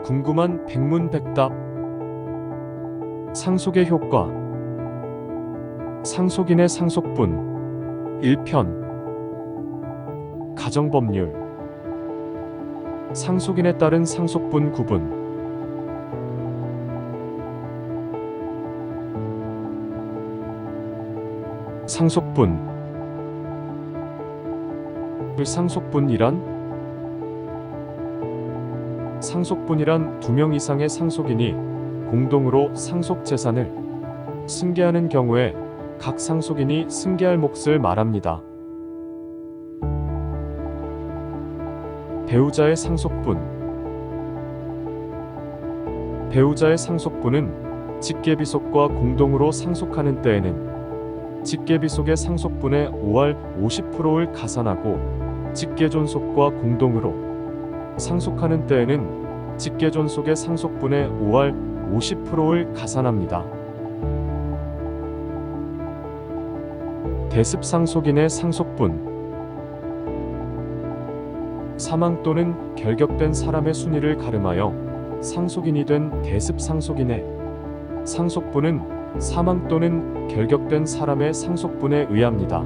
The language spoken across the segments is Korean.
궁금한 백문백답. 상속의 효과. 상속인의 상속분 1편. 가정법률. 상속인에 따른 상속분 구분. 상속분. 상속분이란 2명 이상의 상속인이 공동으로 상속 재산을 승계하는 경우에 각 상속인이 승계할 몫을 말합니다. 배우자의 상속분. 배우자의 상속분은 직계비속과 공동으로 상속하는 때에는 직계비속의 상속분의 5할 50%를 가산하고 직계존속과 공동으로 상속하는 때에는 직계존속의 상속분의 5할 50%를 가산합니다. 대습상속인의 상속분. 사망 또는 결격된 사람의 순위를 가름하여 상속인이 된 대습상속인의 상속분은 사망 또는 결격된 사람의 상속분에 의합니다.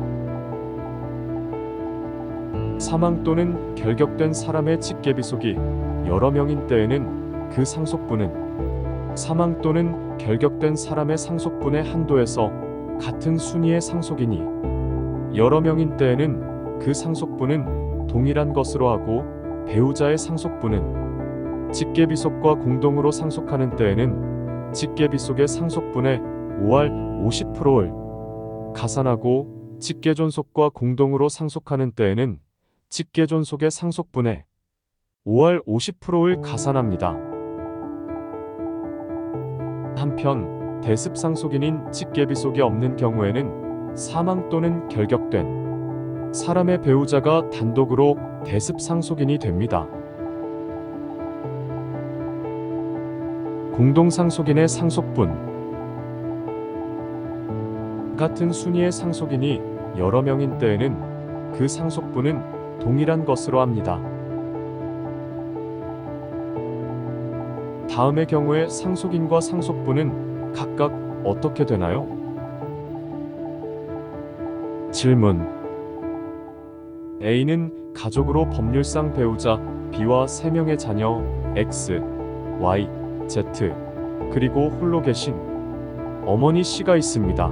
사망 또는 결격된 사람의 직계비속이 여러 명인 때에는 그 상속분은 사망 또는 결격된 사람의 상속분의 한도에서 같은 순위의 상속인이 여러 명인 때에는 그 상속분은 동일한 것으로 하고, 배우자의 상속분은 직계비속과 공동으로 상속하는 때에는 직계비속의 상속분의 5할 50%를 가산하고 직계존속과 공동으로 상속하는 때에는 직계존속의 상속분의 5할 50%를 가산합니다. 한편 대습상속인인 직계비속이 없는 경우에는 사망 또는 결격된 사람의 배우자가 단독으로 대습상속인이 됩니다. 공동상속인의 상속분. 같은 순위의 상속인이 여러 명인 때에는 그 상속분은 동일한 것으로 합니다. 다음의 경우에 상속인과 상속분은 각각 어떻게 되나요? 질문. A는 가족으로 법률상 배우자 B와 3명의 자녀 X, Y, Z, 그리고 홀로 계신 어머니 C가 있습니다.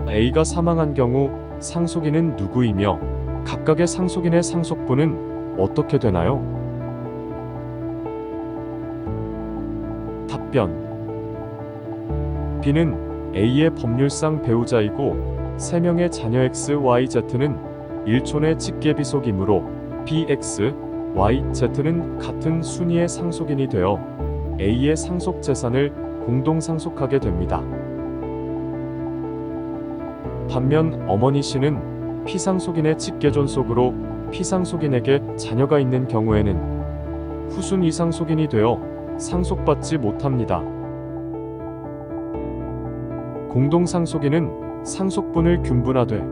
A가 사망한 경우 상속인은 누구이며 각각의 상속인의 상속분은 어떻게 되나요? 답변. B는 A의 법률상 배우자이고 3명의 자녀 X, Y, Z는 1촌의 직계비속이므로 BX, Y, Z는 같은 순위의 상속인이 되어 A의 상속 재산을 공동상속하게 됩니다. 반면 어머니 C는 피상속인의 직계존속으로 피상속인에게 자녀가 있는 경우에는 후순위 상속인이 되어 상속받지 못합니다. 공동상속인은 상속분을 균분하되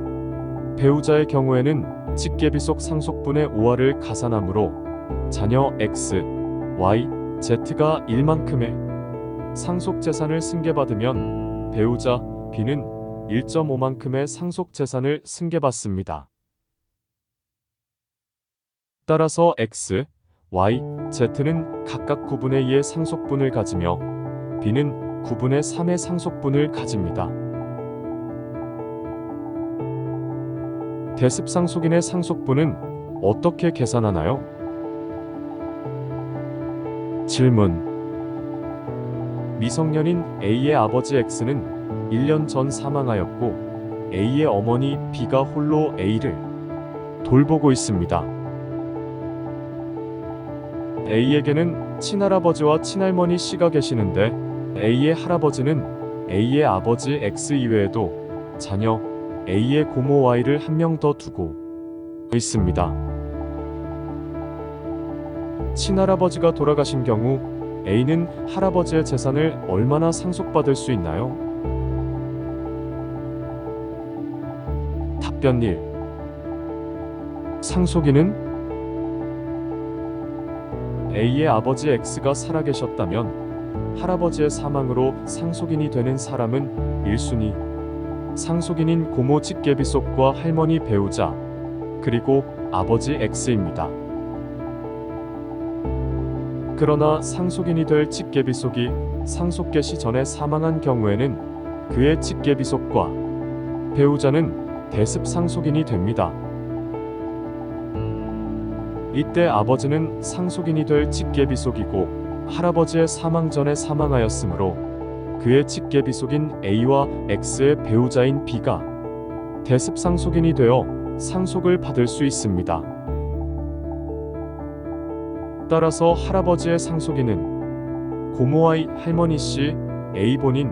배우자의 경우에는 직계비속 상속분의 5할을 가산하므로 자녀 X, Y, Z가 1만큼의 상속재산을 승계받으면 배우자 B는 1.5만큼의 상속재산을 승계받습니다. 따라서 X, Y, Z는 각각 9분의 2의 상속분을 가지며 B는 9분의 3의 상속분을 가집니다. 대습상속인의 상속분은 어떻게 계산하나요? 질문. 미성년인 A의 아버지 X는 1년 전 사망하였고 A의 어머니 B가 홀로 A를 돌보고 있습니다. A에게는 친할아버지와 친할머니 C가 계시는데 A의 할아버지는 A의 아버지 X 이외에도 자녀 A의 고모 Y를 한 명 더 두고 있습니다. 친할아버지가 돌아가신 경우 A는 할아버지의 재산을 얼마나 상속받을 수 있나요? 답변 1. 상속인은 A의 아버지 X가 살아계셨다면 할아버지의 사망으로 상속인이 되는 사람은 1순위 상속인인 고모 직계비속과 할머니 배우자 그리고 아버지 X입니다. 그러나 상속인이 될 직계비속이 상속 개시 전에 사망한 경우에는 그의 직계비속과 배우자는 대습 상속인이 됩니다. 이때 아버지는 상속인이 될 직계비속이고 할아버지의 사망 전에 사망하였으므로 그의 직계비속인 A와 X의 배우자인 B가 대습 상속인이 되어 상속을 받을 수 있습니다. 따라서 할아버지의 상속인은 고모와 할머니 C, A 본인,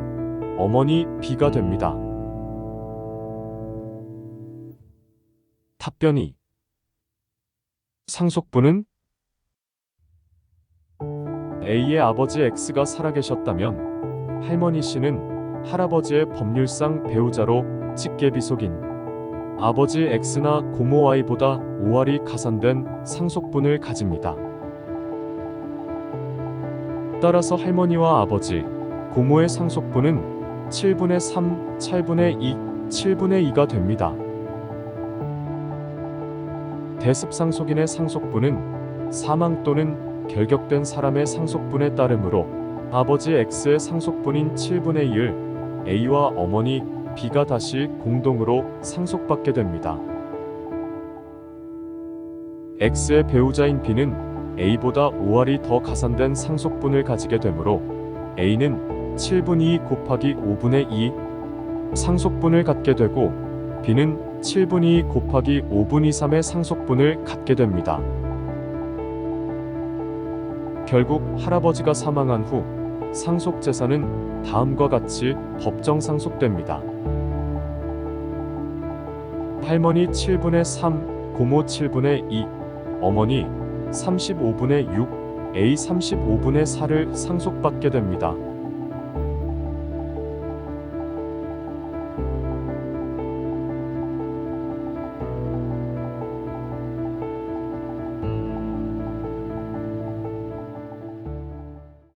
어머니 B가 됩니다. 답변 2. 상속분은 A의 아버지 X가 살아계셨다면 할머니 C는 할아버지의 법률상 배우자로 직계비속인 아버지 X나 고모 Y보다 5할이 가산된 상속분을 가집니다. 따라서 할머니와 아버지, 고모의 상속분은 7분의 3, 8분의 2, 7분의 2가 됩니다. 대습 상속인의 상속분은 사망 또는 결격된 사람의 상속분에 따르므로 아버지 X의 상속분인 7분의 1, A와 어머니 B가 다시 공동으로 상속받게 됩니다. X의 배우자인 B는 A보다 5할이 더 가산된 상속분을 가지게 되므로 A는 7분의 2 곱하기 5분의 2 상속분을 갖게 되고 B는 7분의 2 곱하기 5분의 3의 상속분을 갖게 됩니다. 결국 할아버지가 사망한 후 상속재산은 다음과 같이 법정 상속됩니다. 할머니 7분의 3, 고모 7분의 2, 어머니 35분의 6, A 35분의 4를 상속받게 됩니다.